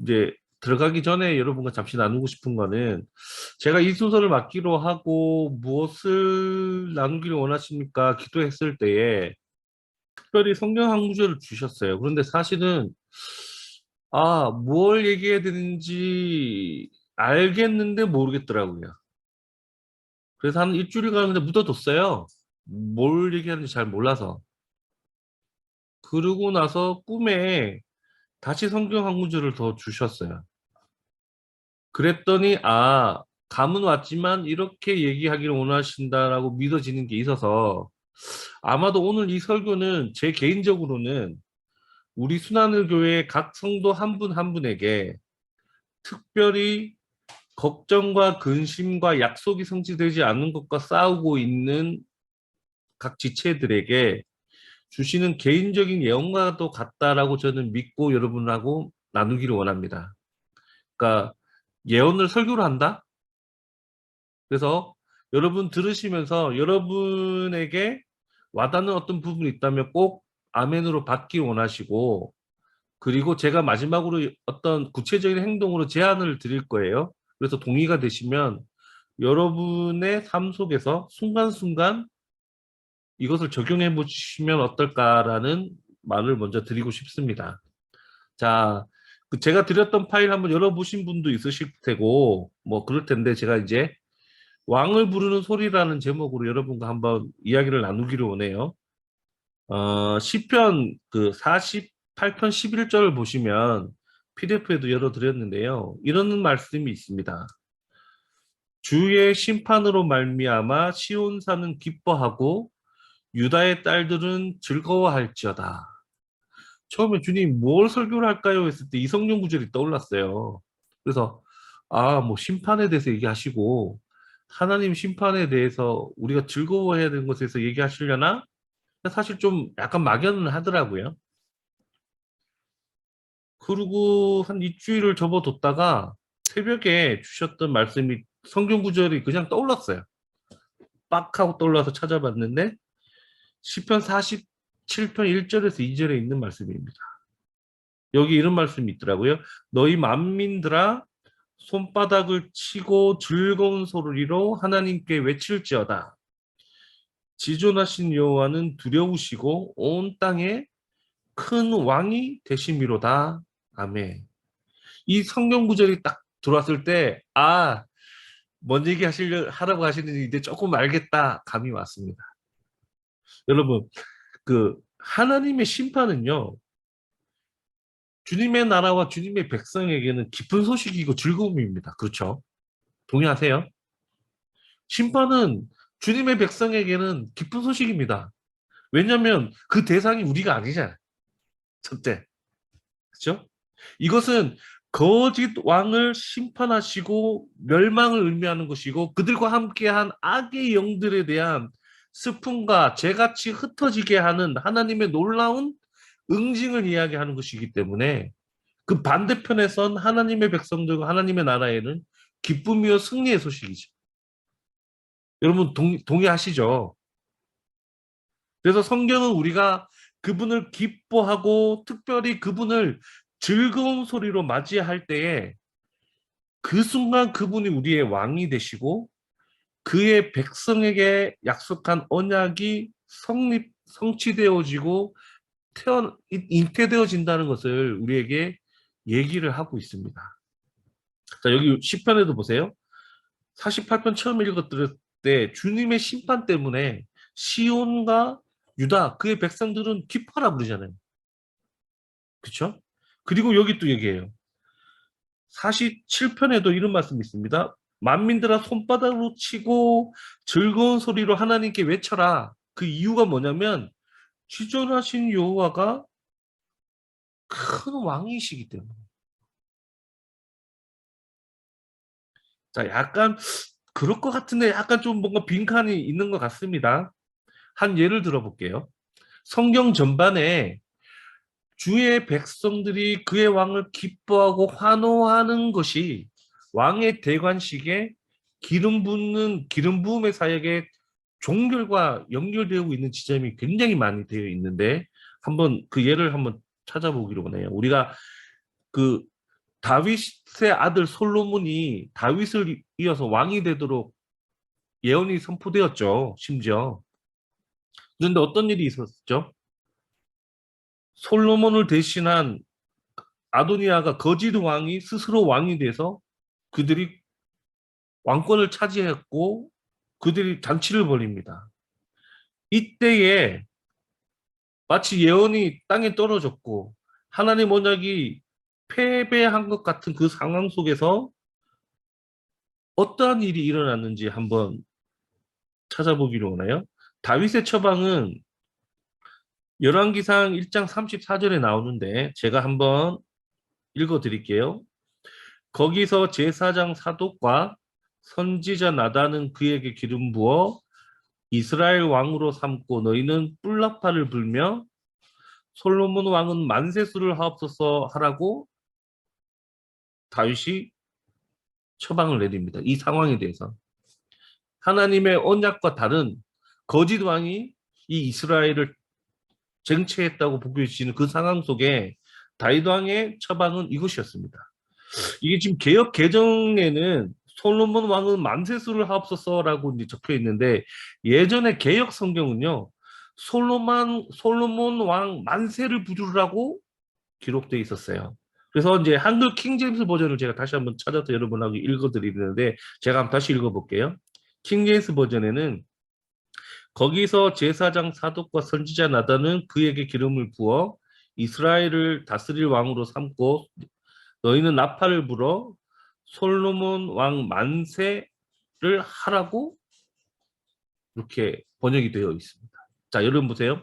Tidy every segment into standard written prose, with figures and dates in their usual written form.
이제 들어가기 전에 여러분과 잠시 나누고 싶은 거는 제가 이 순서를 맡기로 하고 무엇을 나누기를 원하십니까? 기도했을 때에 특별히 성경 한 구절을 주셨어요. 그런데 사실은 뭘 얘기해야 되는지 알겠는데 모르겠더라고요. 그래서 한 일주일 가는데 묻어뒀어요. 뭘 얘기하는지 잘 몰라서. 그러고 나서 꿈에 다시 성경 한 구절을 더 주셨어요. 그랬더니 감은 왔지만 이렇게 얘기하기를 원하신다라고 믿어지는 게 있어서 아마도 오늘 이 설교는 제 개인적으로는 우리 순환을 교회 각 성도 한 분 한 분에게 특별히 걱정과 근심과 약속이 성취되지 않는 것과 싸우고 있는 각 지체들에게 주시는 개인적인 예언과도 같다라고 저는 믿고 여러분하고 나누기를 원합니다. 그러니까 예언을 설교로 한다? 그래서 여러분 들으시면서 여러분에게 와닿는 어떤 부분이 있다면 꼭 아멘으로 받기 원하시고, 그리고 제가 마지막으로 어떤 구체적인 행동으로 제안을 드릴 거예요. 그래서 동의가 되시면 여러분의 삶 속에서 순간순간 이것을 적용해 보시면 어떨까라는 말을 먼저 드리고 싶습니다. 자, 제가 드렸던 파일 한번 열어보신 분도 있으실 테고, 뭐 그럴 텐데 제가 이제 왕을 부르는 소리라는 제목으로 여러분과 한번 이야기를 나누기를 원해요. 시편 그 48편 11절을 보시면 PDF에도 열어드렸는데요. 이런 말씀이 있습니다. 주의 심판으로 말미암아 시온산은 기뻐하고 유다의 딸들은 즐거워할지어다. 처음에 주님 뭘 설교를 할까요? 했을 때 이 성경 구절이 떠올랐어요. 그래서 뭐 심판에 대해서 얘기하시고 하나님 심판에 대해서 우리가 즐거워해야 되는 것에 대해서 얘기하시려나? 사실 좀 약간 막연은 하더라고요. 그리고 한 일주일을 접어뒀다가 새벽에 주셨던 말씀이 성경 구절이 그냥 떠올랐어요. 빡 하고 떠올라서 찾아봤는데 시편 47편 1절에서 2절에 있는 말씀입니다. 여기 이런 말씀이 있더라고요. 너희 만민들아 손바닥을 치고 즐거운 소리로 하나님께 외칠지어다. 지존하신 여호와는 두려우시고 온 땅에 큰 왕이 되심이로다. 아멘. 이 성경 구절이 딱 들어왔을 때 뭔 얘기 하라고 하시는지 이제 조금 알겠다 감이 왔습니다. 여러분, 그 하나님의 심판은요, 주님의 나라와 주님의 백성에게는 기쁜 소식이고 즐거움입니다. 그렇죠? 동의하세요? 심판은 주님의 백성에게는 기쁜 소식입니다. 왜냐하면 그 대상이 우리가 아니잖아요. 첫째. 그렇죠? 이것은 거짓 왕을 심판하시고 멸망을 의미하는 것이고 그들과 함께한 악의 영들에 대한 슬픔과 죄같이 흩어지게 하는 하나님의 놀라운 응징을 이야기하는 것이기 때문에 그 반대편에 선 하나님의 백성들과 하나님의 나라에는 기쁨이요 승리의 소식이죠. 여러분 동의하시죠? 그래서 성경은 우리가 그분을 기뻐하고 특별히 그분을 즐거운 소리로 맞이할 때에 그 순간 그분이 우리의 왕이 되시고 그의 백성에게 약속한 언약이 성취되어지고 잉태되어진다는 것을 우리에게 얘기를 하고 있습니다. 자, 여기 시편에도 보세요. 48편 처음 읽었을 때 주님의 심판 때문에 시온과 유다 그의 백성들은 기뻐라 부르잖아요. 그렇죠? 그리고 여기 또 얘기해요. 47편에도 이런 말씀이 있습니다. 만민들아 손바닥으로 치고 즐거운 소리로 하나님께 외쳐라. 그 이유가 뭐냐면 지존하신 여호와가 큰 왕이시기 때문에. 자, 약간 그럴 것 같은데 약간 좀 뭔가 빈칸이 있는 것 같습니다. 한 예를 들어볼게요. 성경 전반에 주의 백성들이 그의 왕을 기뻐하고 환호하는 것이 왕의 대관식에 기름 부음의 사역에 종결과 연결되고 있는 지점이 굉장히 많이 되어 있는데 한번 그 예를 한번 찾아보기로 원해요. 우리가 그 다윗의 아들 솔로몬이 다윗을 이어서 왕이 되도록 예언이 선포되었죠. 심지어. 그런데 어떤 일이 있었죠? 솔로몬을 대신한 아도니아가 거짓 왕이 스스로 왕이 돼서 그들이 왕권을 차지했고 그들이 잔치를 벌입니다. 이때에 마치 예언이 땅에 떨어졌고 하나님 언약이 패배한 것 같은 그 상황 속에서 어떠한 일이 일어났는지 한번 찾아보기로 하나요? 다윗의 처방은 열왕기상 1장 34절에 나오는데 제가 한번 읽어 드릴게요. 거기서 제사장 사독과 선지자 나단은 그에게 기름 부어 이스라엘 왕으로 삼고 너희는 뿔나파를 불며 솔로몬 왕은 만세수를 하옵소서 하라고 다윗이 처방을 내립니다. 이 상황에 대해서. 하나님의 언약과 다른 거짓 왕이 이 이스라엘을 쟁취했다고 보여지는 그 상황 속에 다윗 왕의 처방은 이것이었습니다. 이게 지금 개역 개정에는 솔로몬 왕은 만세수를 하옵소서라고 이제 적혀 있는데 예전에 개역 성경은요 솔로몬 왕 만세를 부르라고 기록되어 있었어요. 그래서 이제 한글 킹제임스 버전을 제가 다시 한번 찾아서 여러분하고 읽어드리는데 제가 한번 다시 읽어볼게요. 킹제임스 버전에는 거기서 제사장 사독과 선지자 나단은 그에게 기름을 부어 이스라엘을 다스릴 왕으로 삼고 너희는 나팔을 불어 솔로몬 왕 만세를 하라고 이렇게 번역이 되어 있습니다. 자, 여러분 보세요.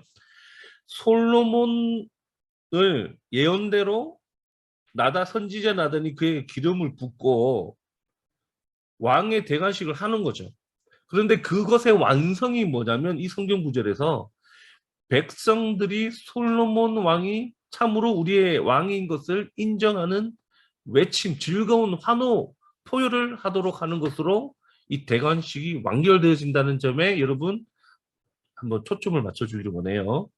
솔로몬을 예언대로 선지자 나단이 그에게 기름을 붓고 왕의 대관식을 하는 거죠. 그런데 그것의 완성이 뭐냐면 이 성경 구절에서 백성들이 솔로몬 왕이 참으로 우리의 왕인 것을 인정하는 외침, 즐거운 환호, 포효를 하도록 하는 것으로 이 대관식이 완결되어진다는 점에 여러분 한번 초점을 맞춰주기를 원해요.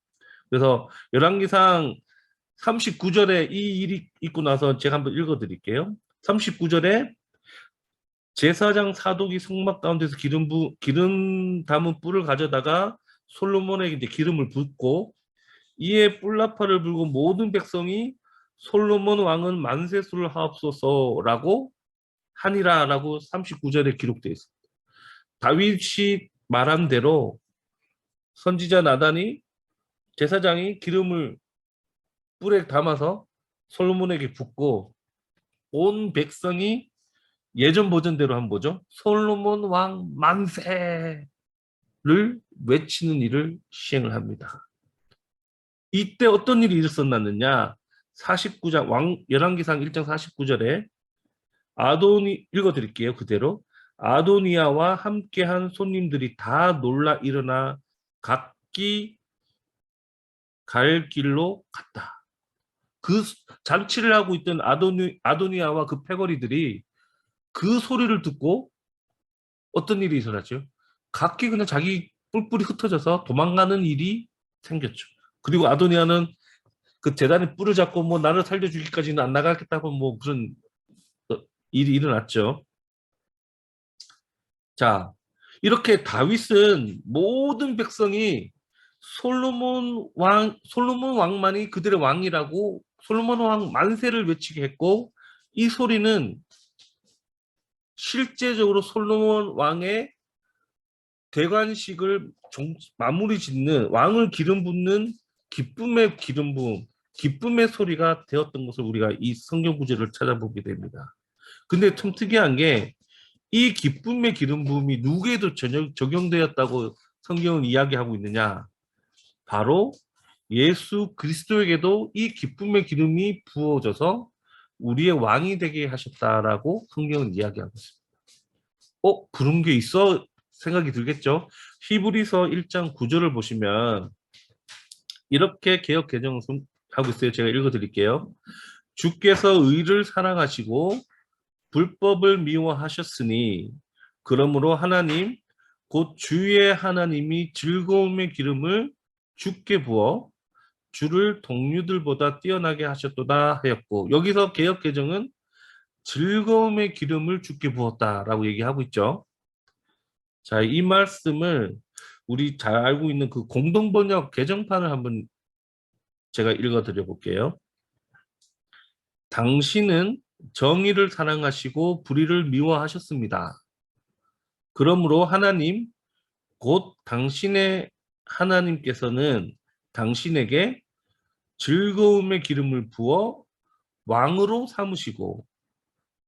그래서 열왕기상 39절에 이 일이 있고 나서 제가 한번 읽어드릴게요. 39절에 제사장 사독이 성막 가운데서 기름 담은 뿔을 가져다가 솔로몬에게 이제 기름을 붓고 이에 뿔나팔을 불고 모든 백성이 솔로몬 왕은 만세수를 하옵소서라고 하니라라고 39절에 기록되어 있습니다. 다윗이 말한 대로 선지자 나단이 제사장이 기름을 뿔에 담아서 솔로몬에게 붓고 온 백성이 예전 버전대로 한 뭐죠? 솔로몬 왕 만세를 외치는 일을 시행을 합니다. 이때 어떤 일이 있었느냐? 49장 열왕기상 1장 49절에 읽어드릴게요. 그대로. 아도니아와 함께한 손님들이 다 놀라 일어나 각기 갈 길로 갔다. 그 잔치를 하고 있던 아도니아와 그 패거리들이 그 소리를 듣고 어떤 일이 일어났죠? 각기 그냥 자기 뿔뿔이 흩어져서 도망가는 일이 생겼죠. 그리고 아도니아는 그 재단에 뿔을 잡고 뭐 나를 살려주기까지는 안 나가겠다고 뭐 그런 일이 일어났죠. 자, 이렇게 다윗은 모든 백성이 솔로몬 왕만이 그들의 왕이라고 솔로몬 왕 만세를 외치게 했고 이 소리는 실제적으로 솔로몬 왕의 대관식을 마무리 짓는 왕을 기름 붓는 기쁨의 기름 부음, 기쁨의 소리가 되었던 것을 우리가 이 성경 구절을 찾아보게 됩니다. 근데 참 특이한 게 이 기쁨의 기름 부음이 누구에도 적용되었다고 성경은 이야기하고 있느냐? 바로 예수 그리스도에게도 이 기쁨의 기름이 부어져서 우리의 왕이 되게 하셨다라고 성경은 이야기하고 있습니다. 그런 게 있어? 생각이 들겠죠? 히브리서 1장 9절을 보시면 이렇게 개역 개정을 하고 있어요. 제가 읽어드릴게요. 주께서 의를 사랑하시고 불법을 미워하셨으니 그러므로 하나님 곧 주의 하나님이 즐거움의 기름을 주께 부어 주를 동류들보다 뛰어나게 하셨도다 하였고 여기서 개역 개정은 즐거움의 기름을 주께 부었다라고 얘기하고 있죠. 자, 이 말씀을 우리 잘 알고 있는 그 공동번역 개정판을 한번 제가 읽어드려 볼게요. 당신은 정의를 사랑하시고 불의를 미워하셨습니다. 그러므로 하나님, 곧 당신의 하나님께서는 당신에게 즐거움의 기름을 부어 왕으로 삼으시고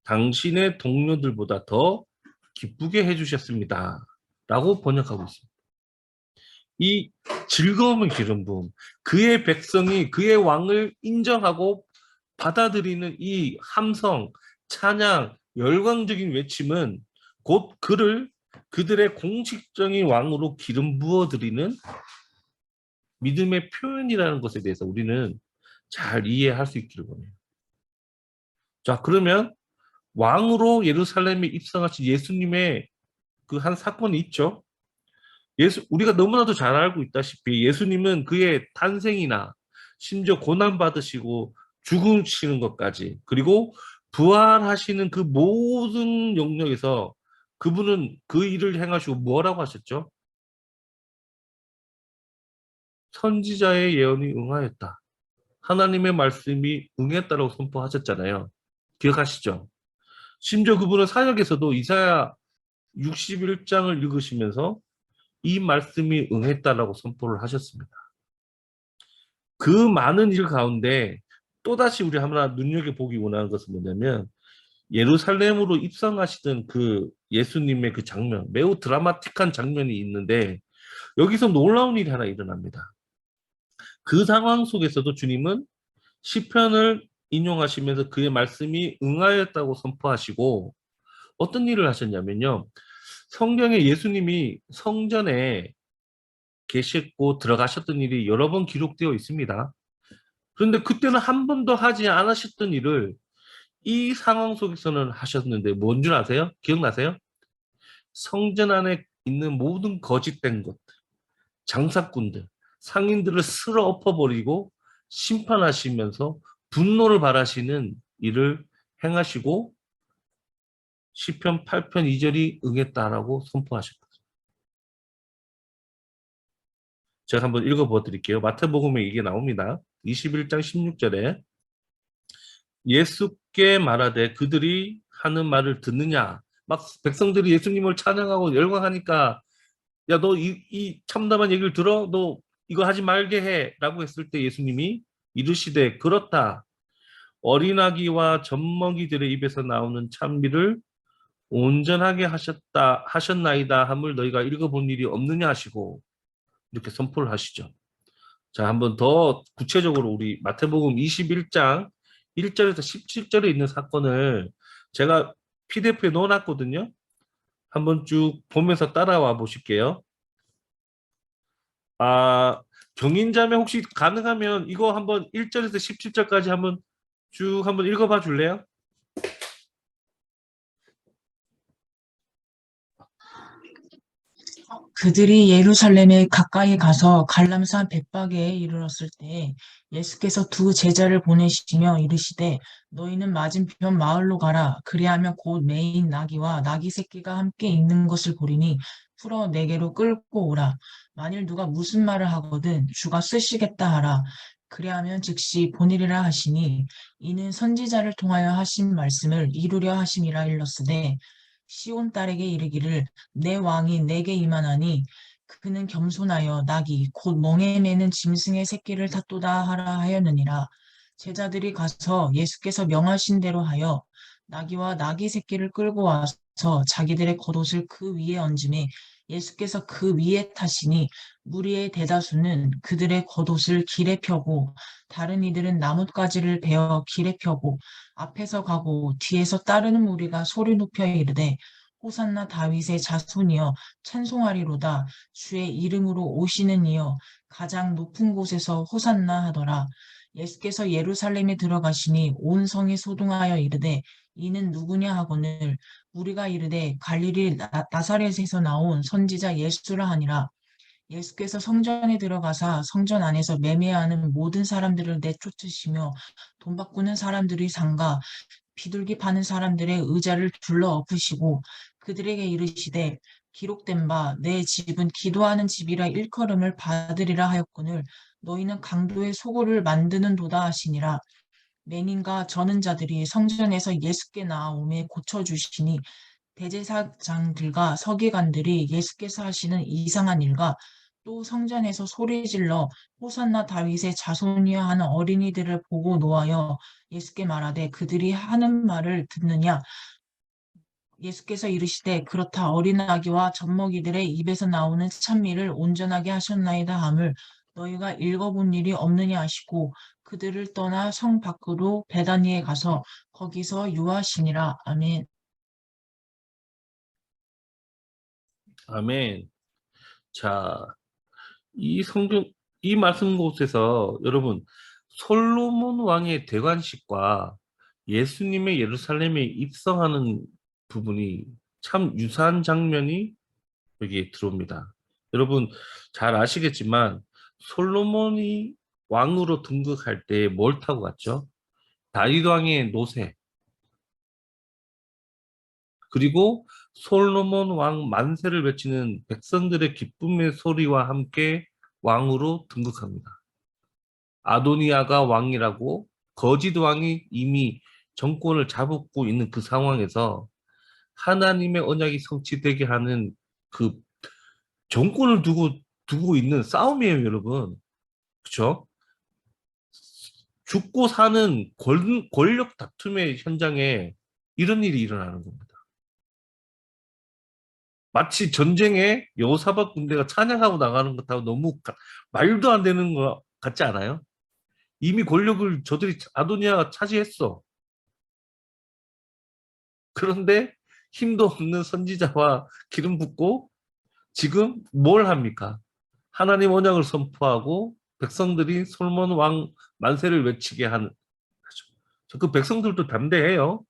당신의 동료들보다 더 기쁘게 해주셨습니다. 라고 번역하고 있습니다. 이 즐거움의 기름 부음, 그의 백성이 그의 왕을 인정하고 받아들이는 이 함성, 찬양, 열광적인 외침은 곧 그를 그들의 공식적인 왕으로 기름 부어드리는 믿음의 표현이라는 것에 대해서 우리는 잘 이해할 수 있기를 원해요. 자, 그러면 왕으로 예루살렘에 입성하신 예수님의 그 한 사건이 있죠. 우리가 너무나도 잘 알고 있다시피 예수님은 그의 탄생이나 심지어 고난받으시고 죽으시는 것까지, 그리고 부활하시는 그 모든 영역에서 그분은 그 일을 행하시고 뭐라고 하셨죠? 선지자의 예언이 응하였다. 하나님의 말씀이 응했다라고 선포하셨잖아요. 기억하시죠? 심지어 그분은 사역에서도 이사야 61장을 읽으시면서 이 말씀이 응했다라고 선포를 하셨습니다. 그 많은 일 가운데 또다시 우리 하나 눈여겨보기 원하는 것은 뭐냐면, 예루살렘으로 입성하시던 그 예수님의 그 장면, 매우 드라마틱한 장면이 있는데 여기서 놀라운 일이 하나 일어납니다. 그 상황 속에서도 주님은 시편을 인용하시면서 그의 말씀이 응하였다고 선포하시고 어떤 일을 하셨냐면요. 성경에 예수님이 성전에 계셨고 들어가셨던 일이 여러 번 기록되어 있습니다. 그런데 그때는 한 번도 하지 않으셨던 일을 이 상황 속에서는 하셨는데 뭔 줄 아세요? 기억나세요? 성전 안에 있는 모든 거짓된 것, 장사꾼들, 상인들을 쓸어 엎어버리고 심판하시면서 분노를 발하시는 일을 행하시고 시편 8편 2절이 응했다라고 선포하셨거든요. 제가 한번 읽어보 드릴게요. 마태복음에 이게 나옵니다. 21장 16절에 예수께 말하되 그들이 하는 말을 듣느냐. 막 백성들이 예수님을 찬양하고 열광하니까 야, 너 이 참담한 얘기를 들어? 너 이거 하지 말게 해. 라고 했을 때 예수님이 이르시되 그렇다. 어린아기와 젖먹이들의 입에서 나오는 찬미를 온전하게 하셨나이다 함을 너희가 읽어본 일이 없느냐 하시고 이렇게 선포를 하시죠. 자, 한번 더 구체적으로 우리 마태복음 21장 1절에서 17절에 있는 사건을 제가 PDF에 넣어놨거든요. 한번 쭉 보면서 따라와 보실게요. 경인자매 혹시 가능하면 이거 한번 1절에서 17절까지 한번 쭉 한번 읽어봐 줄래요? 그들이 예루살렘에 가까이 가서 갈람산 벳바게에 이르렀을 때 예수께서 두 제자를 보내시며 이르시되 너희는 맞은편 마을로 가라. 그리하면 곧 매인 나귀와 나귀 새끼가 함께 있는 것을 보리니 풀어 내게로 끌고 오라. 만일 누가 무슨 말을 하거든 주가 쓰시겠다 하라. 그리하면 즉시 보내리라 하시니 이는 선지자를 통하여 하신 말씀을 이루려 하심이라 일렀으되 시온 딸에게 이르기를 내 왕이 내게 임하나니 그는 겸손하여 나귀 곧 멍에 매는 짐승의 새끼를 탔도다 하라 하였느니라. 제자들이 가서 예수께서 명하신 대로 하여 나귀와 나귀 새끼를 끌고 와서 자기들의 겉옷을 그 위에 얹음에 예수께서 그 위에 타시니 무리의 대다수는 그들의 겉옷을 길에 펴고 다른 이들은 나뭇가지를 베어 길에 펴고 앞에서 가고 뒤에서 따르는 무리가 소리 높여 이르되 호산나 다윗의 자손이여 찬송하리로다. 주의 이름으로 오시는 이여 가장 높은 곳에서 호산나 하더라. 예수께서 예루살렘에 들어가시니 온 성이 소동하여 이르되 이는 누구냐 하거늘 우리가 이르되 갈릴리 나사렛에서 나온 선지자 예수라 하니라. 예수께서 성전에 들어가사 성전 안에서 매매하는 모든 사람들을 내쫓으시며 돈 바꾸는 사람들의 상가 비둘기 파는 사람들의 의자를 둘러 엎으시고 그들에게 이르시되 기록된 바 내 집은 기도하는 집이라 일컬음을 받으리라 하였거늘 너희는 강도의 소굴을 만드는도다 하시니라. 맹인과 저는 자들이 성전에서 예수께 나아오매 고쳐주시니 대제사장들과 서기관들이 예수께서 하시는 이상한 일과 또 성전에서 소리질러 호산나 다윗의 자손이야 하는 어린이들을 보고 노하여 예수께 말하되 그들이 하는 말을 듣느냐. 예수께서 이르시되 그렇다 어린아기와 젖먹이들의 입에서 나오는 찬미를 온전하게 하셨나이다 함을 너희가 읽어본 일이 없느냐 하시고 그들을 떠나 성 밖으로 베다니에 가서 거기서 유하시니라. 아멘. 아멘. 자, 이 성경, 이 말씀 곳에서 여러분, 솔로몬 왕의 대관식과 예수님의 예루살렘에 입성하는 부분이 참 유사한 장면이 여기에 들어옵니다. 여러분, 잘 아시겠지만, 솔로몬이 왕으로 등극할 때 뭘 타고 갔죠? 다윗 왕의 노새, 그리고 솔로몬 왕 만세를 외치는 백성들의 기쁨의 소리와 함께 왕으로 등극합니다. 아도니아가 왕이라고 거짓 왕이 이미 정권을 잡고 있는 그 상황에서 하나님의 언약이 성취되게 하는 그 정권을 두고 있는 싸움이에요, 여러분. 그렇죠? 죽고 사는 권력 다툼의 현장에 이런 일이 일어나는 겁니다. 마치 전쟁에 여호사밧 군대가 찬양하고 나가는 것하고 너무 말도 안 되는 것 같지 않아요? 이미 권력을 저들이 아도니아가 차지했어. 그런데 힘도 없는 선지자와 기름 붓고 지금 뭘 합니까? 하나님 언약을 선포하고 백성들이 솔몬 왕 만세를 외치게 하는 거죠. 그 백성들도 담대해요.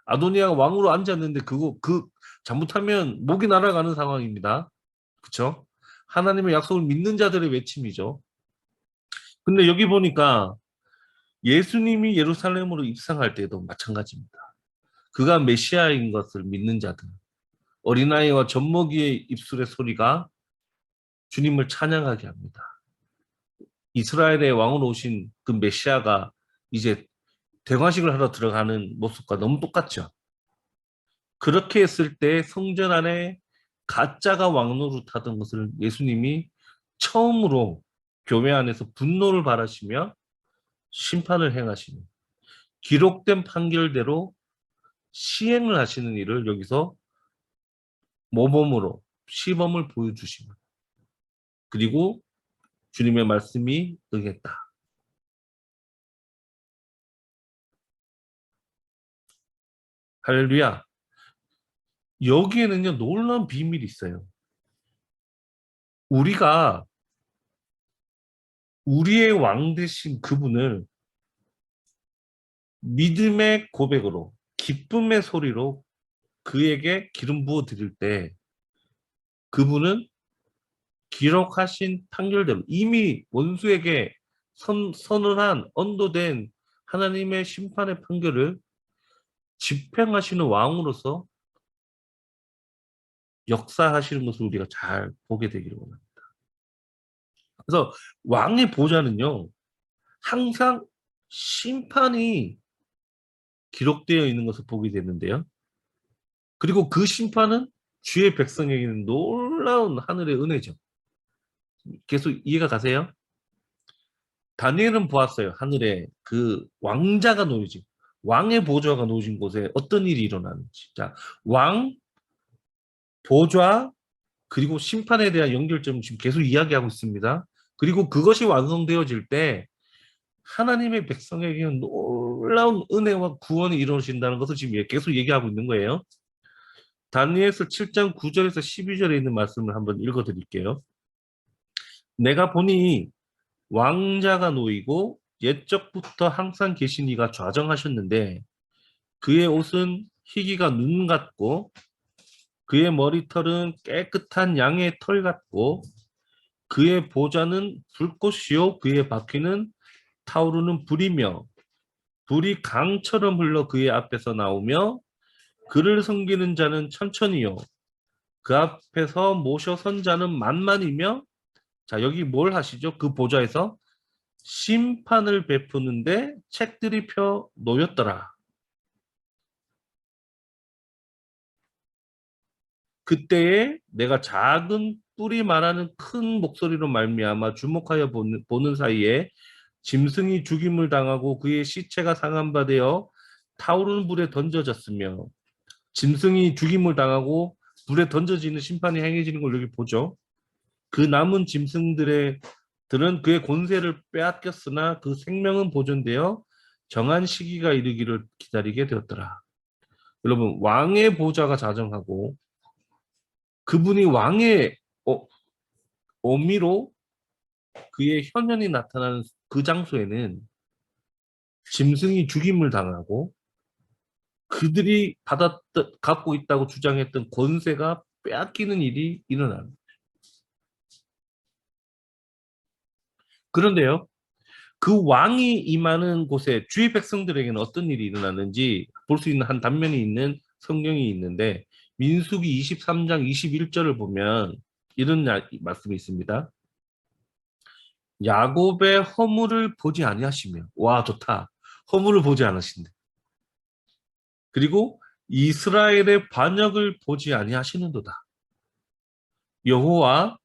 아도니아가 왕으로 앉았는데 그 잘못하면 목이 날아가는 상황입니다. 그렇죠? 하나님의 약속을 믿는 자들의 외침이죠. 근데 여기 보니까 예수님이 예루살렘으로 입성할 때도 마찬가지입니다. 그가 메시아인 것을 믿는 자들, 어린아이와 젖먹이의 입술의 소리가 주님을 찬양하게 합니다. 이스라엘의 왕으로 오신 그 메시아가 이제 대관식을 하러 들어가는 모습과 너무 똑같죠. 그렇게 했을 때 성전 안에 가짜가 왕노릇하던 것을 예수님이 처음으로 교회 안에서 분노를 발하시며 심판을 행하시는 기록된 판결대로 시행을 하시는 일을 여기서 모범으로 시범을 보여주십니다. 그리고 주님의 말씀이 응했다. 할렐루야. 여기에는요, 놀라운 비밀이 있어요. 우리가 우리의 왕 되신 그분을 믿음의 고백으로, 기쁨의 소리로 그에게 기름 부어 드릴 때 그분은 기록하신 판결대로 이미 원수에게 선언한 언도된 하나님의 심판의 판결을 집행하시는 왕으로서 역사하시는 것을 우리가 잘 보게 되기를 원합니다. 그래서 왕의 보좌는요, 항상 심판이 기록되어 있는 것을 보게 되는데요. 그리고 그 심판은 주의 백성에게는 놀라운 하늘의 은혜죠. 계속 이해가 가세요? 다니엘은 보았어요. 하늘에 그 왕자가 놓여진, 왕의 보좌가 놓여진 곳에 어떤 일이 일어나는지. 자, 왕, 보좌, 그리고 심판에 대한 연결점을 지금 계속 이야기하고 있습니다. 그리고 그것이 완성되어질 때 하나님의 백성에게는 놀라운 은혜와 구원이 이루어진다는 것을 지금 계속 얘기하고 있는 거예요. 다니엘서 7장 9절에서 12절에 있는 말씀을 한번 읽어드릴게요. 내가 보니 왕자가 놓이고 옛적부터 항상 계신 이가 좌정하셨는데 그의 옷은 희기가 눈 같고 그의 머리털은 깨끗한 양의 털 같고 그의 보좌는 불꽃이요 그의 바퀴는 타오르는 불이며 불이 강처럼 흘러 그의 앞에서 나오며 그를 섬기는 자는 천천히요 그 앞에서 모셔 선 자는 만만이며 자 여기 뭘 하시죠? 그 보좌에서 심판을 베푸는데 책들이 펴 놓였더라. 그때에 내가 작은 뿔이 말하는 큰 목소리로 말미암아 주목하여 보는 사이에 짐승이 죽임을 당하고 그의 시체가 상한 바 되어 타오르는 불에 던져졌으며 짐승이 죽임을 당하고 불에 던져지는 심판이 행해지는 걸 여기 보죠. 그 남은 짐승들은 그의 권세를 빼앗겼으나 그 생명은 보존되어 정한 시기가 이르기를 기다리게 되었더라. 여러분 왕의 보좌가 자정하고 그분이 왕의 어미로 그의 현현이 나타나는 그 장소에는 짐승이 죽임을 당하고 그들이 갖고 있다고 주장했던 권세가 빼앗기는 일이 일어납니다. 그런데요, 그 왕이 임하는 곳에 주의 백성들에게는 어떤 일이 일어났는지 볼 수 있는 한 단면이 있는 성경이 있는데 민수기 23장 21절을 보면 이런 말씀이 있습니다. 야곱의 허물을 보지 아니하시며 와 좋다. 허물을 보지 않으신대. 그리고 이스라엘의 반역을 보지 아니하시는도다. 여호와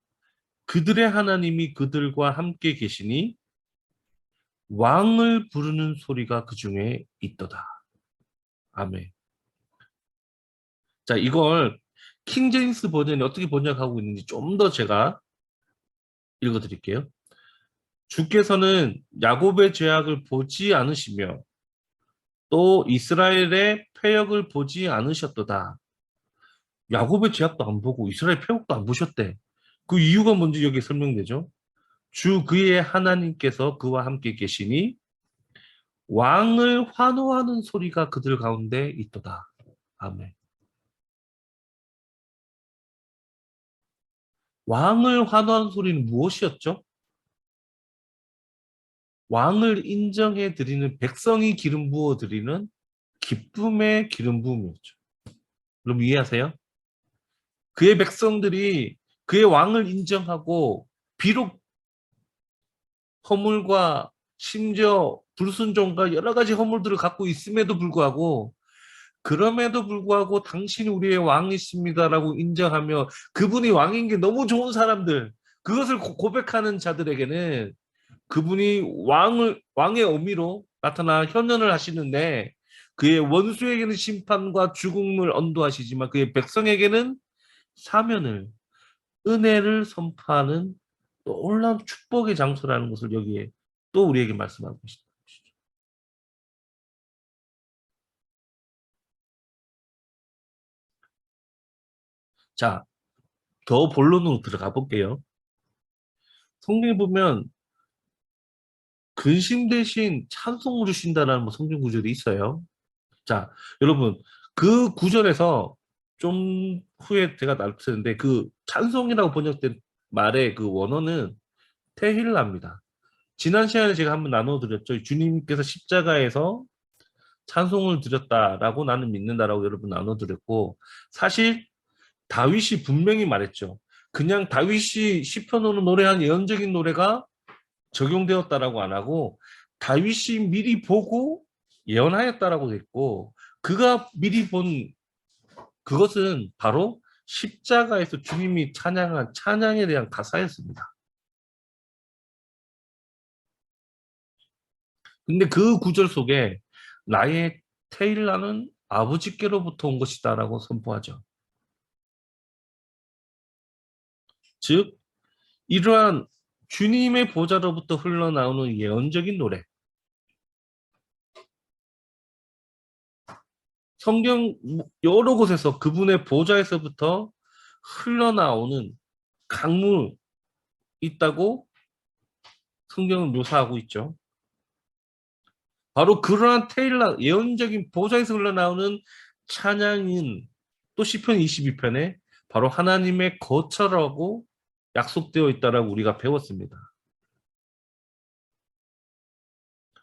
그들의 하나님이 그들과 함께 계시니 왕을 부르는 소리가 그 중에 있도다. 아멘. 자, 이걸 킹제임스 버전이 어떻게 번역하고 있는지 좀 더 제가 읽어드릴게요. 주께서는 야곱의 죄악을 보지 않으시며 또 이스라엘의 패역을 보지 않으셨도다. 야곱의 죄악도 안 보고 이스라엘 패역도 안 보셨대. 그 이유가 뭔지 여기 설명되죠. 주 그의 하나님께서 그와 함께 계시니 왕을 환호하는 소리가 그들 가운데 있도다. 아멘. 왕을 환호하는 소리는 무엇이었죠? 왕을 인정해 드리는 백성이 기름 부어 드리는 기쁨의 기름 부음이었죠. 여러분 이해하세요? 그의 백성들이 그의 왕을 인정하고 비록 허물과 심지어 불순종과 여러 가지 허물들을 갖고 있음에도 불구하고 그럼에도 불구하고 당신이 우리의 왕이십니다라고 인정하며 그분이 왕인 게 너무 좋은 사람들 그것을 고백하는 자들에게는 그분이 왕의 어미로 나타나 현현을 하시는데 그의 원수에게는 심판과 죽음을 언도하시지만 그의 백성에게는 사면을 은혜를 선포하는 놀라운 축복의 장소라는 것을 여기에 또 우리에게 말씀하고 계십니다. 자, 더 본론으로 들어가 볼게요. 성경에 보면 근심 대신 찬송을 주신다라는 뭐 성경 구절이 있어요. 자, 여러분 그 구절에서 좀 후에 제가 나눌 텐데 그 찬송이라고 번역된 말의 그 원어는 테힐라입니다. 지난 시간에 제가 한번 나눠드렸죠. 주님께서 십자가에서 찬송을 드렸다라고 나는 믿는다라고 여러분 나눠드렸고 사실 다윗이 분명히 말했죠. 그냥 다윗이 시편으로 노래한 예언적인 노래가 적용되었다라고 안 하고 다윗이 미리 보고 예언하였다라고 됐고 그가 미리 본 그것은 바로 십자가에서 주님이 찬양한 찬양에 대한 가사였습니다. 근데 그 구절 속에 나의 테일라는 아버지께로부터 온 것이다라고 선포하죠. 즉 이러한 주님의 보좌로부터 흘러나오는 예언적인 노래 성경 여러 곳에서 그분의 보좌에서부터 흘러나오는 강물 있다고 성경은 묘사하고 있죠. 바로 그러한 테일라 예언적인 보좌에서 흘러나오는 찬양인 또 시편 22편에 바로 하나님의 거처라고 약속되어 있다라고 우리가 배웠습니다.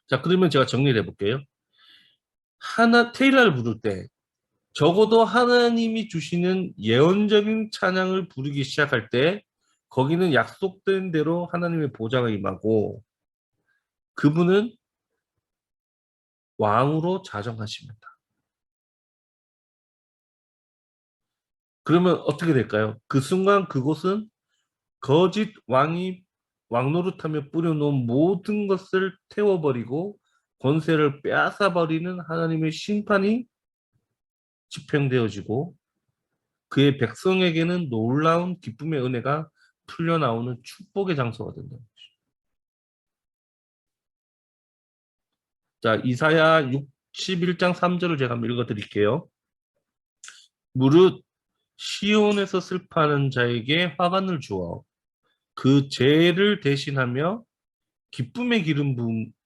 자, 그러면 제가 정리를 해볼게요. 테일라를 부를 때 적어도 하나님이 주시는 예언적인 찬양을 부르기 시작할 때 거기는 약속된 대로 하나님의 보좌가 임하고 그분은 왕으로 자정하십니다. 그러면 어떻게 될까요? 그 순간 그곳은 거짓 왕이 왕노릇하며 뿌려놓은 모든 것을 태워버리고 권세를 빼앗아버리는 하나님의 심판이 집행되어지고 그의 백성에게는 놀라운 기쁨의 은혜가 풀려나오는 축복의 장소가 된다. 자, 이사야 61장 3절을 제가 한번 읽어드릴게요. 무릇 시온에서 슬퍼하는 자에게 화관을 주어 그 죄를 대신하며 기쁨의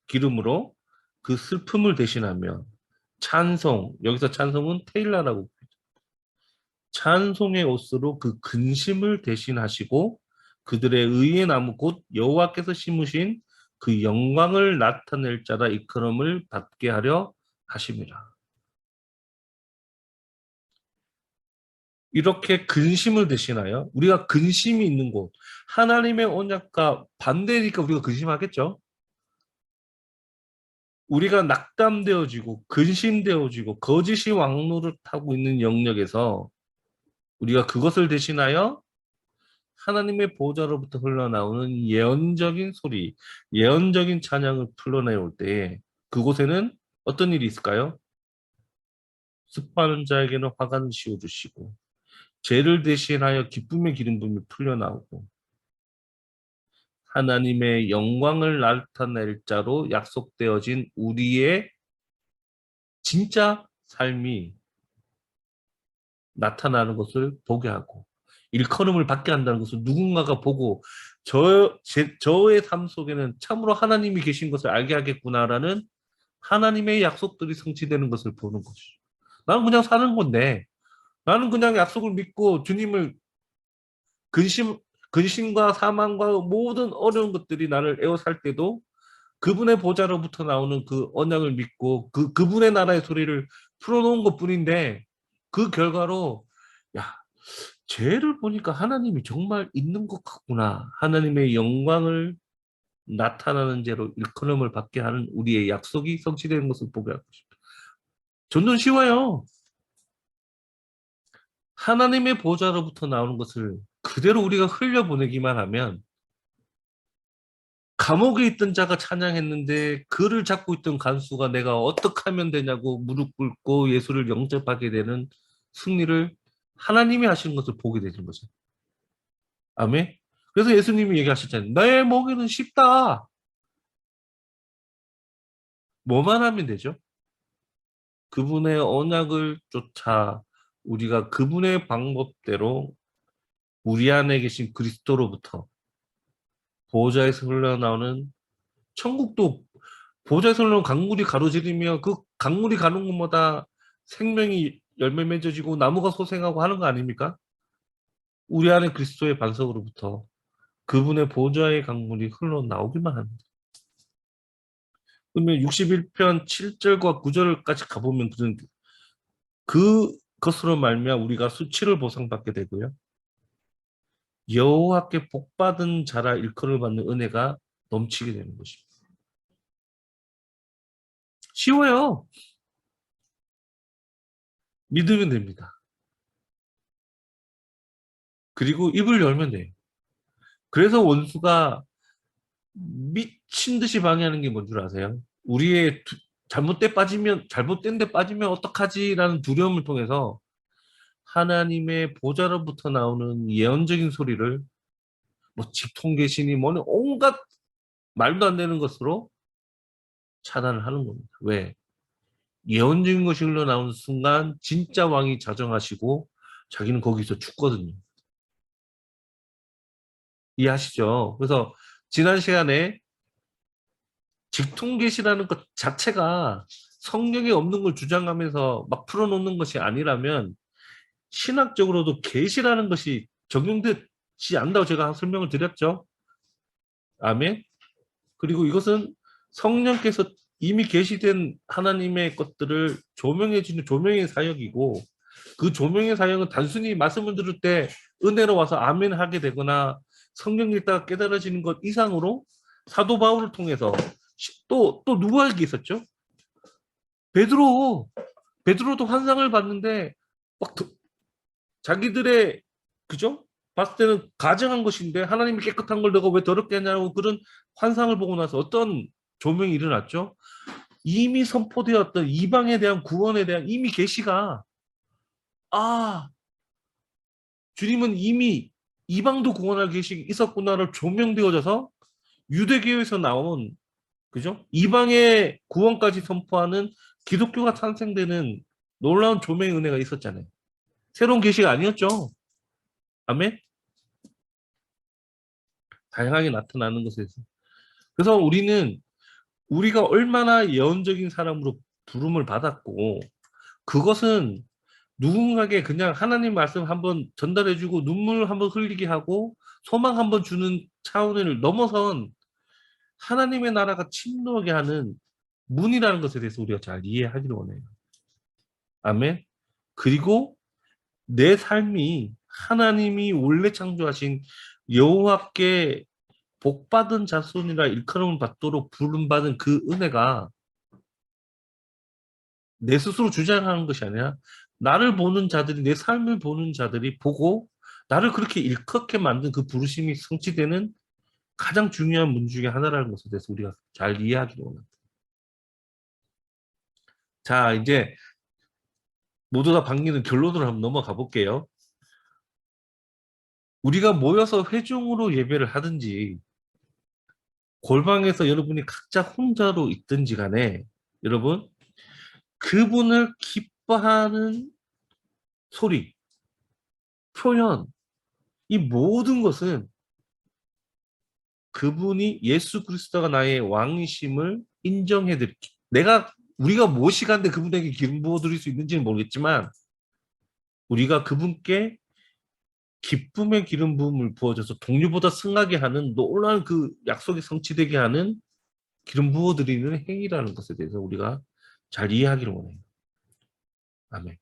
기름으로 그 슬픔을 대신하며 찬송, 여기서 찬송은 테일라라고 찬송의 옷으로 그 근심을 대신하시고 그들의 의의 나무 곧 여호와께서 심으신 그 영광을 나타낼 자라 이끌음을 받게 하려 하심이라. 이렇게 근심을 대신하여 우리가 근심이 있는 곳, 하나님의 언약과 반대니까 우리가 근심하겠죠. 우리가 낙담되어지고 근심되어지고 거짓이 왕노릇하고 있는 영역에서 우리가 그것을 대신하여 하나님의 보좌로부터 흘러나오는 예언적인 소리, 예언적인 찬양을 풀어내올 때 그곳에는 어떤 일이 있을까요? 슬퍼하는 자에게는 화관을 씌워주시고 죄를 대신하여 기쁨의 기름 부음이 풀려나오고 하나님의 영광을 나타낼 자로 약속되어진 우리의 진짜 삶이 나타나는 것을 보게 하고 일컬음을 받게 한다는 것을 누군가가 보고 저의 삶 속에는 참으로 하나님이 계신 것을 알게 하겠구나라는 하나님의 약속들이 성취되는 것을 보는 것이죠. 나는 그냥 사는 건데 나는 그냥 약속을 믿고 주님을 근심, 근심과 사망과 모든 어려운 것들이 나를 에워쌀 때도 그분의 보좌로부터 나오는 그 언약을 믿고 그분의 나라의 소리를 풀어놓은 것뿐인데 그 결과로 야, 죄를 보니까 하나님이 정말 있는 것 같구나. 하나님의 영광을 나타나는 죄로 일컬음을 받게 하는 우리의 약속이 성취되는 것을 보게 하고 싶다. 전도는 쉬워요. 하나님의 보좌로부터 나오는 것을 그대로 우리가 흘려보내기만 하면 감옥에 있던 자가 찬양했는데 그를 잡고 있던 간수가 내가 어떻게 하면 되냐고 무릎 꿇고 예수를 영접하게 되는 승리를 하나님이 하시는 것을 보게 되는 거죠. 아멘. 그래서 예수님이 얘기하셨잖아요. 나의 먹이는 쉽다. 뭐만 하면 되죠? 그분의 언약을 쫓아 우리가 그분의 방법대로 우리 안에 계신 그리스도로부터 보좌에서 흘러나오는 천국도 보좌에서 흘러나오는 강물이 가로지르며 그 강물이 가는 곳마다 생명이 열매 맺어지고 나무가 소생하고 하는 거 아닙니까? 우리 안에 그리스도의 반석으로부터 그분의 보좌의 강물이 흘러나오기만 합니다. 그러면 61편 7절과 9절까지 가보면 그것으로 말미암아 우리가 수치를 보상받게 되고요. 여호와께 복받은 자라 일컬을 받는 은혜가 넘치게 되는 것입니다. 쉬워요. 믿으면 됩니다. 그리고 입을 열면 돼요. 그래서 원수가 미친 듯이 방해하는 게 뭔 줄 아세요? 우리의 잘못된 데 빠지면 어떡하지라는 두려움을 통해서 하나님의 보좌로부터 나오는 예언적인 소리를 뭐 직통 계시니 뭐니 온갖 말도 안 되는 것으로 차단을 하는 겁니다. 왜? 예언적인 것이 흘러나오는 순간 진짜 왕이 자정하시고 자기는 거기서 죽거든요. 이해하시죠? 그래서 지난 시간에 직통 계시라는 것 자체가 성경에 없는 걸 주장하면서 막 풀어놓는 것이 아니라면 신학적으로도 계시라는 것이 적용되지 않는다고 제가 설명을 드렸죠. 아멘. 그리고 이것은 성령께서 이미 계시된 하나님의 것들을 조명해 주는 조명의 사역이고, 그 조명의 사역은 단순히 말씀을 들을 때 은혜로 와서 아멘 하게 되거나 성경 읽다가 깨달아지는 것 이상으로 사도 바울을 통해서 또 누구에게 있었죠? 베드로. 베드로도 환상을 봤는데 막 자기들의, 그죠? 봤을 때는 가증한 것인데 하나님이 깨끗한 걸 내가 왜 더럽게 하냐고, 그런 환상을 보고 나서 어떤 조명이 일어났죠? 이미 선포되었던 이방에 대한 구원에 대한 이미 계시가, 아, 주님은 이미 이방도 구원할 계시 있었구나를 조명되어져서 유대교에서 나온, 그죠? 이방의 구원까지 선포하는 기독교가 탄생되는 놀라운 조명의 은혜가 있었잖아요. 새로운 계시가 아니었죠. 아멘. 다양하게 나타나는 것에 대해서. 그래서 우리가 얼마나 예언적인 사람으로 부름을 받았고, 그것은 누군가에게 그냥 하나님 말씀 한번 전달해주고 눈물 한번 흘리게 하고 소망 한번 주는 차원을 넘어선 하나님의 나라가 침노하게 하는 문이라는 것에 대해서 우리가 잘 이해하기를 원해요. 아멘. 그리고 내 삶이 하나님이 원래 창조하신 여호와께 복받은 자손이라 일컬음을 받도록 부름받은 그 은혜가 내 스스로 주장하는 것이 아니라 나를 보는 자들이, 내 삶을 보는 자들이 보고 나를 그렇게 일컫게 만든 그 부르심이 성취되는 가장 중요한 문 중에 하나라는 것에 대해서 우리가 잘 이해하기를 원합니다. 자, 이제 모두 다 반기는 결론으로 한번 넘어가 볼게요. 우리가 모여서 회중으로 예배를 하든지 골방에서 여러분이 각자 혼자로 있든지 간에 여러분, 그분을 기뻐하는 소리, 표현, 이 모든 것은 그분이 예수 그리스도가 나의 왕이심을 인정해 드릴게. 우리가 무엇이간데 그분에게 기름 부어 드릴 수 있는지는 모르겠지만 우리가 그분께 기쁨의 기름 부음을 부어줘서 동료보다 승하게 하는 놀라운 그 약속이 성취되게 하는 기름 부어 드리는 행위라는 것에 대해서 우리가 잘 이해하기를 원해요. 아멘.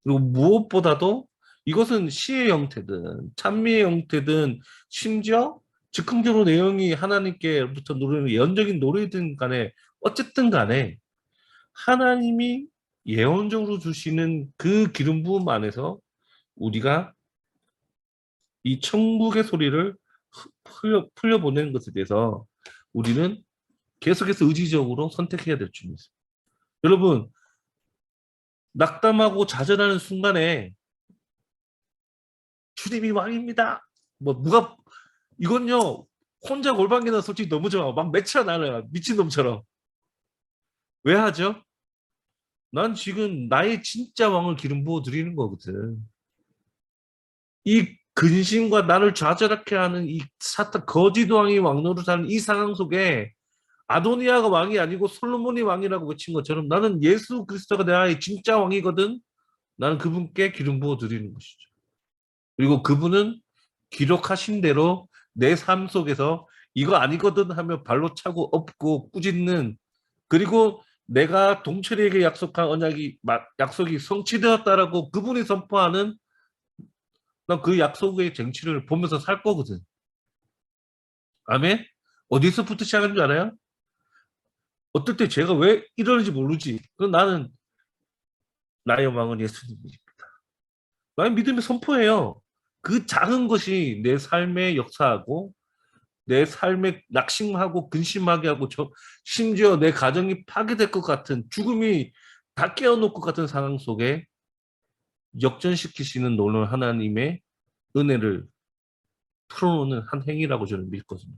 그리고 무엇보다도 이것은 시의 형태든 찬미의 형태든 심지어 즉흥적으로 내용이 하나님께로부터 노래는 예언적인 노래든 간에 어쨌든 간에 하나님이 예언적으로 주시는 그 기름 부음 안에서 우리가 이 천국의 소리를 풀려보내는 것에 대해서 우리는 계속해서 의지적으로 선택해야 될 줄이 있습니다. 여러분, 낙담하고 좌절하는 순간에 주님이 왕입니다. 이건요, 혼자 골방에는 솔직히 너무 좋아. 막 맺혀 나가요. 미친놈처럼. 왜 하죠? 난 지금 나의 진짜 왕을 기름 부어 드리는 거거든. 이 근심과 나를 좌절하게 하는 이 사탄 거짓 왕이 왕노릇하는 이 상황 속에 아도니아가 왕이 아니고 솔로몬이 왕이라고 외친 것처럼 나는 예수 그리스도가 나의 진짜 왕이거든. 나는 그분께 기름 부어 드리는 것이죠. 그리고 그분은 기록하신 대로 내 삶 속에서 이거 아니거든 하며 발로 차고 엎고 꾸짖는, 그리고 내가 동철이에게 약속한 약속이 성취되었다라고 그분이 선포하는, 난 그 약속의 쟁취를 보면서 살 거거든. 아멘? 어디서부터 시작하는 줄 알아요? 어떨 때 제가 왜 이러는지 모르지. 그럼 나는 나의 왕은 예수님입니다. 나의 믿음의 선포예요. 그 작은 것이 내 삶에 역사하고 내 삶에 낙심하고 근심하게 하고 심지어 내 가정이 파괴될 것 같은, 죽음이 다 깨어놓을 것 같은 상황 속에 역전시키시는 놀라운 하나님의 은혜를 풀어놓는 한 행위라고 저는 믿거든요.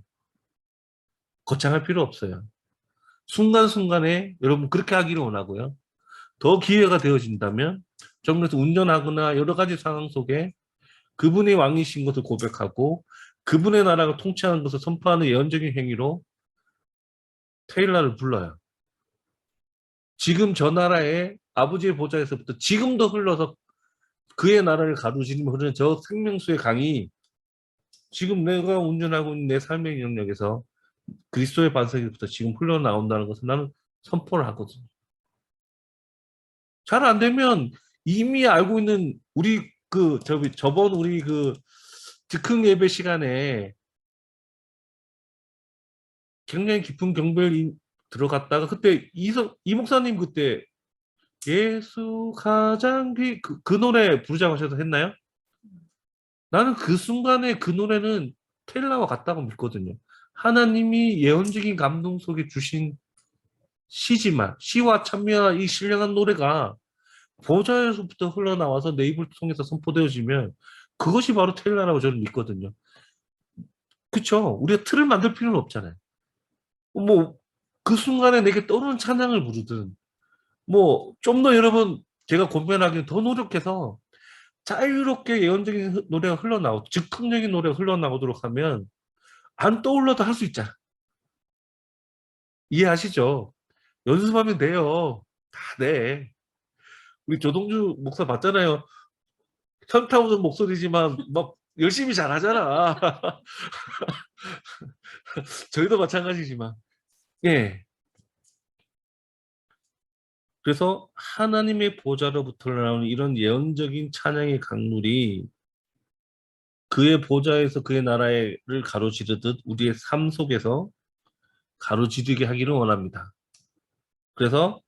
거창할 필요 없어요. 순간순간에 여러분 그렇게 하기를 원하고요. 더 기회가 되어진다면 정말로 운전하거나 여러 가지 상황 속에 그분의 왕이신 것을 고백하고 그분의 나라가 통치하는 것을 선포하는 예언적인 행위로 테일라를 불러요. 지금 저 나라의 아버지의 보좌에서부터 지금도 흘러서 그의 나라를 가로지르며 흐르는 저 생명수의 강이 지금 내가 운전하고 있는 내 삶의 영역에서 그리스도의 반석에부터 지금 흘러나온다는 것을 나는 선포를 하거든요. 잘 안 되면 이미 알고 있는 우리 저번 우리 즉흥 예배 시간에 굉장히 깊은 경배를 들어갔다가 그때 이 목사님 그때 예수 가장 그 노래 부르자고 하셔서 했나요? 나는 그 순간에 그 노래는 텔라와 같다고 믿거든요. 하나님이 예언적인 감동 속에 주신 시지만 시와 찬미와 이 신령한 노래가 보좌에서부터 흘러나와서 내 입을 통해서 선포되어지면 그것이 바로 텔라라고 저는 믿거든요. 그쵸? 우리가 틀을 만들 필요는 없잖아요. 뭐 그 순간에 내게 떠오르는 찬양을 부르든 뭐 좀 더 여러분 제가 권면하기는 더 노력해서 자유롭게 예언적인 노래가 흘러나오고 즉흥적인 노래가 흘러나오도록 하면 안 떠올라도 할 수 있잖아. 이해하시죠? 연습하면 돼요. 다 돼. 우리 조동주 목사 봤잖아요. 현타오는 목소리지만 막 열심히 잘하잖아. 저희도 마찬가지지만. 예. 그래서 하나님의 보좌로부터 나오는 이런 예언적인 찬양의 강물이 그의 보좌에서 그의 나라를 가로지르듯 우리의 삶 속에서 가로지르게 하기를 원합니다. 그래서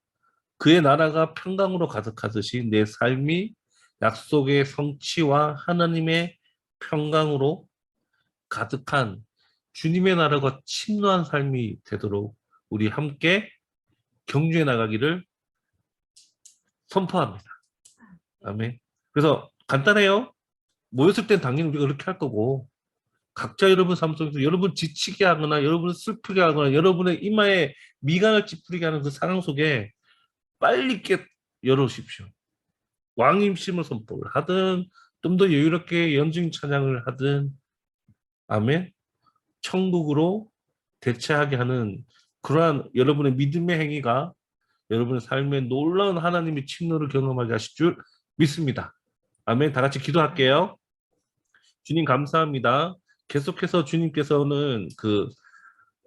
그의 나라가 평강으로 가득하듯이 내 삶이 약속의 성취와 하나님의 평강으로 가득한 주님의 나라가 침노한 삶이 되도록 우리 함께 경주해 나가기를 선포합니다. 아멘. 그래서 간단해요. 모였을 땐 당연히 우리가 그렇게 할 거고 각자 여러분 삶 속에서 여러분 지치게 하거나 여러분을 슬프게 하거나 여러분의 이마에 미간을 찌푸리게 하는 그 상황 속에 빨리 열어오십시오. 왕임심을 선포를 하든 좀 더 여유롭게 연중 찬양을 하든 아멘. 천국으로 대체하게 하는 그러한 여러분의 믿음의 행위가 여러분의 삶에 놀라운 하나님의 침노를 경험하게 하실 줄 믿습니다. 아멘. 다 같이 기도할게요. 주님 감사합니다. 계속해서 주님께서는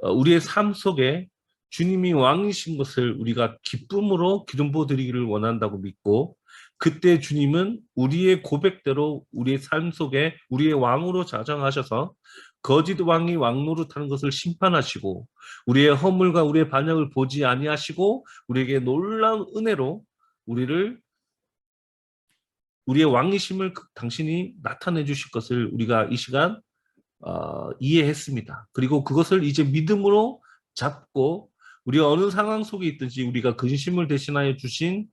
우리의 삶 속에 주님이 왕이신 것을 우리가 기쁨으로 기름 부어 드리기를 원한다고 믿고 그때 주님은 우리의 고백대로 우리의 삶 속에 우리의 왕으로 자정하셔서 거짓 왕이 왕 노릇하는 것을 심판하시고 우리의 허물과 우리의 반역을 보지 아니하시고 우리에게 놀라운 은혜로 우리의 왕이심을 당신이 나타내 주실 것을 우리가 이 시간 이해했습니다. 그리고 그것을 이제 믿음으로 잡고 우리가 어느 상황 속에 있든지 우리가 근심을 대신하여 주신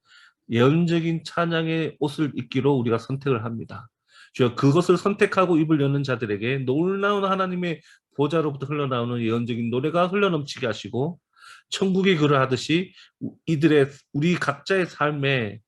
예언적인 찬양의 옷을 입기로 우리가 선택을 합니다. 주여 그것을 선택하고 입을 여는 자들에게 놀라운 하나님의 보좌로부터 흘러나오는 예언적인 노래가 흘러넘치게 하시고 천국이 그러하듯이 우리 각자의 삶에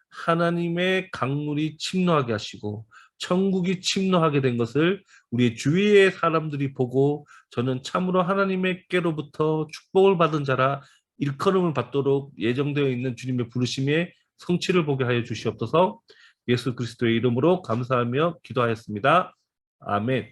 하나님의 강물이 침노하게 하시고 천국이 침노하게 된 것을 우리의 주위의 사람들이 보고 저는 참으로 하나님께로부터 축복을 받은 자라 일컬음을 받도록 예정되어 있는 주님의 부르심의 성취를 보게 하여 주시옵소서. 예수 그리스도의 이름으로 감사하며 기도하였습니다. 아멘.